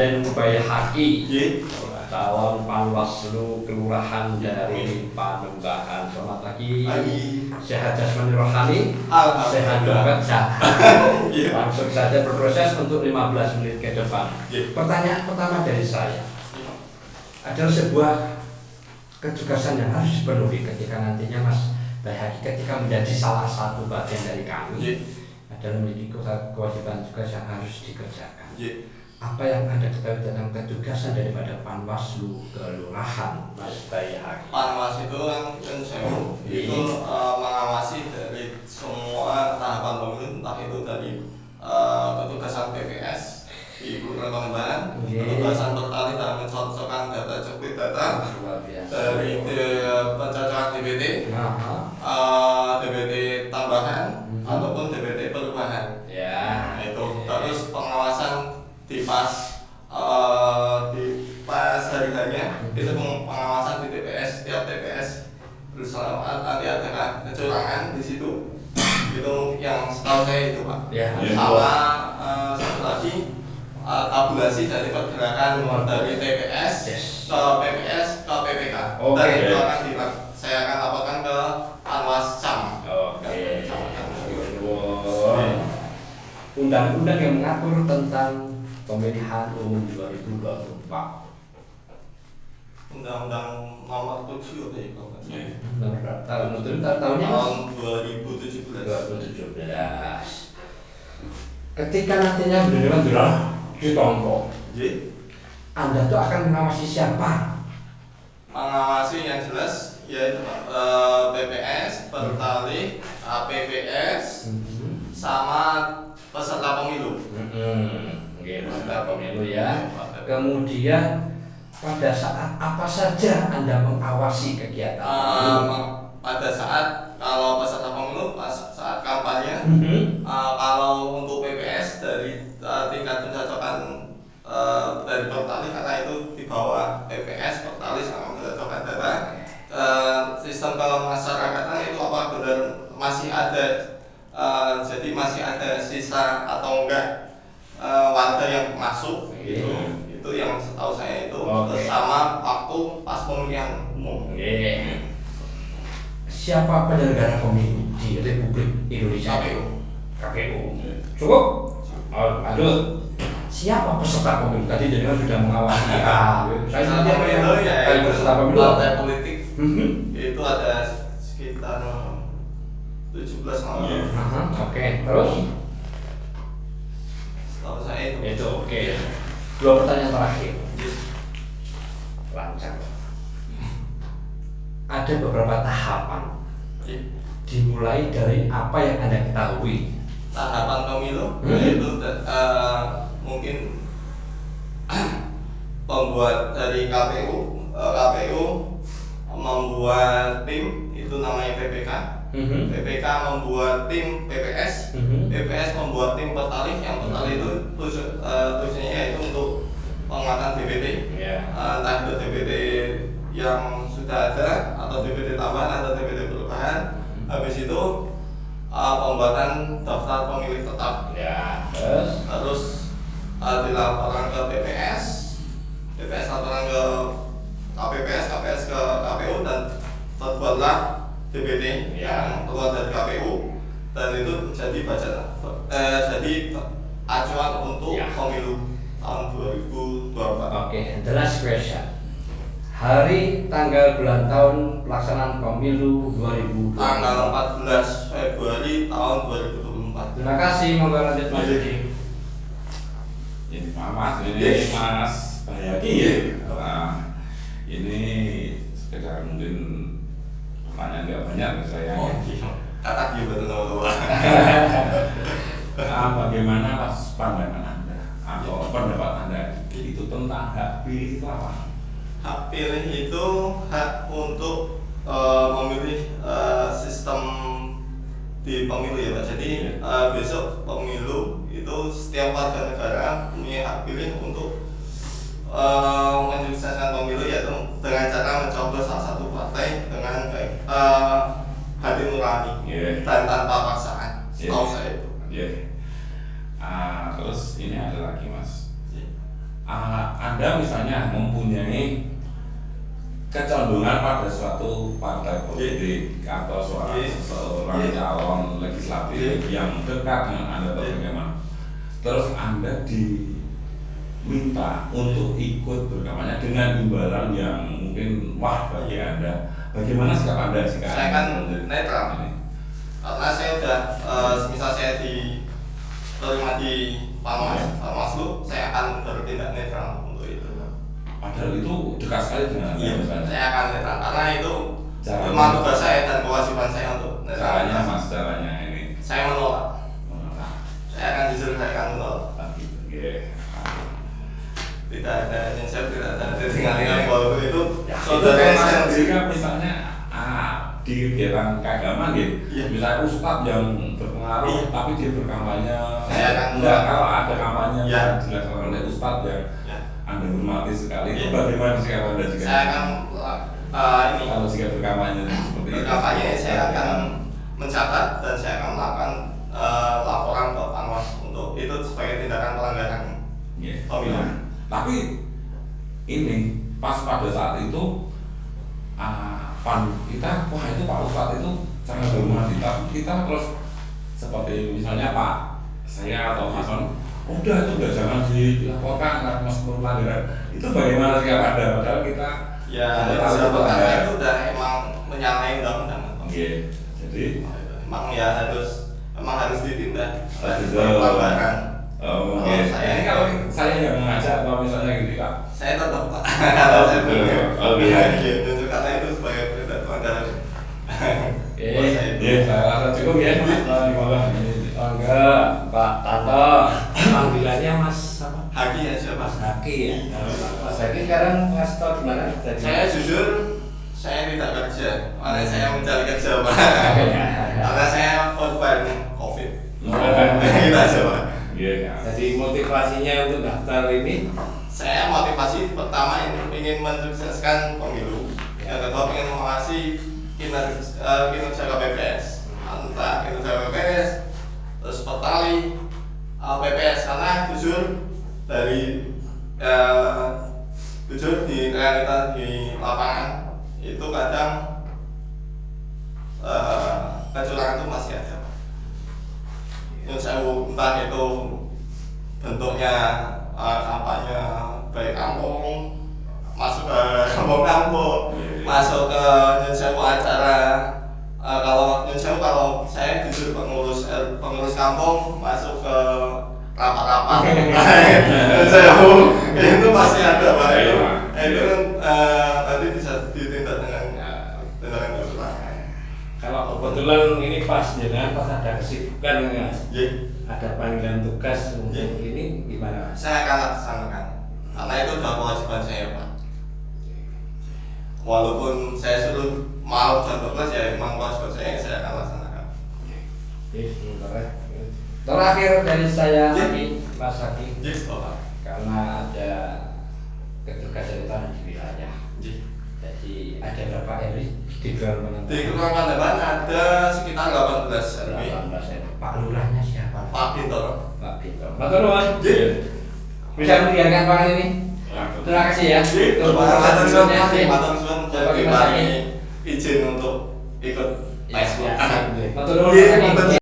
Raden Baihaqi, Ye. calon Panwaslu Kelurahan dari Panunggahan. Selamat pagi. Sehat jasmani rohani, sehat juga sehat. Langsung saja berproses untuk 15 menit ke depan. Pertanyaan pertama dari saya adalah sebuah ketugasan yang harus dipenuhi ketika nantinya Mas Baihaqi ketika menjadi salah satu bagian dari kami adalah memiliki kewajiban tugas yang harus dikerjakan. Apa yang Anda ketahui tentang ketugasan daripada Panwaslu Kelurahan, Mas Baihaqi? Panwas itu itu mengawasi dari semua tahapan pemilu, entah itu dari ketugasan PPS di Kelurahan Pangembangan, ketugasan pertanian dalam mencocokkan data ceklik data, dari pencocokan DBT, DBT tambahan ataupun DBT perubahan. Ya. Itu terus pengawasan di pas hari-harinya itu pengawasan di TPS, setiap TPS bersama nanti ada kecurangan di situ. Itu yang setahu saya itu, Pak. Ya. Sama satu lagi tabulasi dari pergerakan dari TPS ke PPS ke PPK. Dan itu saya akan laporkan ke Panwas Cam. Undang-undang yang mengatur tentang pemilihan umum 2024. Undang-undang nomor 7 kalau nggak Tahunnya salah. Tahun 2017. Ketika nantinya benar-benar ditompo, Anda tuh akan mengawasi siapa? Mengawasi yang jelas yaitu PPS, Pertalih, APPS, sama peserta pemilu. Oke, peserta pemilu ya. Kemudian pada saat apa saja Anda mengawasi kegiatan? Pada saat kalau peserta pemilu saat kampanye, kalau untuk PPS dari tingkat pencocokan dari Pertalih karena itu di bawah PPS, Pertalih sama pencocokan data, sistem kemasyarakatan itu apa benar masih ada, jadi masih ada sisa atau enggak warga yang masuk itu yang setahu saya itu sama waktu pas pemilihan umum. Siapa penyelenggara pemilu di Republik Indonesia? KPU. Cukup? Aduh. Siapa peserta pemilu? Tadi jenengan sudah mengawasi. Saya saja peserta pemilu. Partai politik itu ada sekitar 17 orang. Oke, terus? Setahu saya itu oke. Dua pertanyaan terakhir. Lancar. Ada beberapa tahapan. Dimulai dari apa yang Anda ketahui. Tahapan pemilu itu mungkin pembuat dari KPU membuat tim itu namanya PPK. PPK membuat tim PPS, PPS membuat tim Pertalih, yang Pertalih itu tujuannya itu untuk penguatan DBT, entah itu DBT yang sudah ada atau DBT tambahan atau DBT perubahan. Habis itu pembuatan daftar pemilih tetap. Terus dilaporkan ke PPS, PPS laporan ke KPPS, KPS ke KPU, dan terbuatlah DBT yang keluar dari KPU, dan itu jadi jadi acuan untuk pemilu tahun 2024. Oke, the last question. Hari, tanggal, bulan, tahun pelaksanaan pemilu 2024. Tanggal 14 Februari tahun 2024. Terima kasih, monggo lanjut Mas Yudi. Ini Mas Baihaqi ya. Ini sekedar mungkin pertanyaan nggak banyak saya. Kata betul nama. Bagaimana pandangan Anda atau pendapat Anda itu tentang hak pilih itu apa? Hak pilih itu hak untuk memilih sistem di pemilu ya Pak. Jadi besok pemilu itu setiap warga negara punya hak pilih untuk menyukseskan pemilu, yaitu dengan cara mencoblos salah satu partai dengan hati nurani dan tanpa paksaan. Setahu saya itu. Terus ini ada lagi Mas. Anda misalnya mempunyai kecondongan pada suatu partai politik atau seorang calon legislatif yang dekat dengan Anda atau bagaimana, terus Anda diminta untuk ikut berkampanye dengan imbalan yang mungkin wah bagi Anda, bagaimana sikap Anda? Saya kan netral ini, karena saya udah misal saya diterima di Panwaslu, saya akan bertindak netral untuk itu. Padahal itu dekat sekali dengan Anda. Saya akan netral karena itu memang tugas saya dan kewajiban saya untuk netral. Caranya ini. Saya menolak. Saya akan jujur, saya akan menolak. Tidak ada inisiatif, tidak ada tinggal-tinggal walaupun itu saudara yang sendiri misalnya di kegiatan keagamaan gitu. Misalnya ustadz yang berpengaruh tapi dia berkampanye. Saya akan kalau ada kampanye yang dilakukan oleh ustadz yang Anda hormati sekali, itu bagaimana sikap Anda jika? Saya akan ini. Kalau jika berkampanye seperti itu. Berkampanye saya akan mencatat dan saya akan melakukan laporan ke Panwas untuk itu sebagai tindakan pelanggaran pemilu. Tapi ini pas pada saat itu kita wah itu Pak Ustadz itu sangat berhormati, tapi kita terus seperti misalnya Pak saya atau Mas udah itu udah jangan dilaporkan karena masuk pelanggaran, itu bagaimana sih Anda? Padahal kita itu udah emang menyalahi undang-undang. Jadi emang harus ditindak pelanggaran. Ini kalau saya yang mengajak atau misalnya gitu Pak, saya tetap Pak. Karena itu sebagai perintah pelanggaran. Saya rasa cukup ya. Enggak, Pak Tato. Panggilannya Mas apa? Haki ya, siapa? Mas Haki ya. Mas Haki sekarang ngasih tau gimana? Saya jujur, saya tidak kerja. Makanya saya mencari kerja Pak. Karena saya korban COVID. Kita aja Pak. Jadi motivasinya untuk daftar ini? Saya motivasi pertama ingin mensukseskan pemilu. Yang kedua ingin mengawasi kinerja KPPS. Entah kinerja KPPS, terus petali PPS, karena jujur di realita di lapangan itu kadang kecurangan itu masih ada. Entah itu bentuknya kampanye baik kampung, masuk ke kampung-kampung, masuk ke acara. Kalau saya jujur pengurus kampung masuk ke rapat-rapat itu pasti ada Pak. Itu nanti bisa ditindak dengan tindakan kecurangan. Kalau kebetulan ini pas ada kesibukan Mas, ada panggilan tugas untuk ini gimana Mas? Saya akan laksanakan karena itu sudah kewajiban saya Pak. Walaupun saya suruh malam jam 12 ya memang kewajiban saya akan laksanakan. Terakhir dari saya Mas Haki, karena ada ketugasan di wilayah. Jadi ada berapa RW di Kelurahan? Di Kelurahan Pandepan ada sekitar 18 RW. Pak Lurahnya siapa? Pak Bintoro. Pak Bintoro. Pak Turuan. Bisa mendengarkan Pak ini? Terima kasih ya. Matur suwun jadi izin untuk ikut tes. Matur nuwun.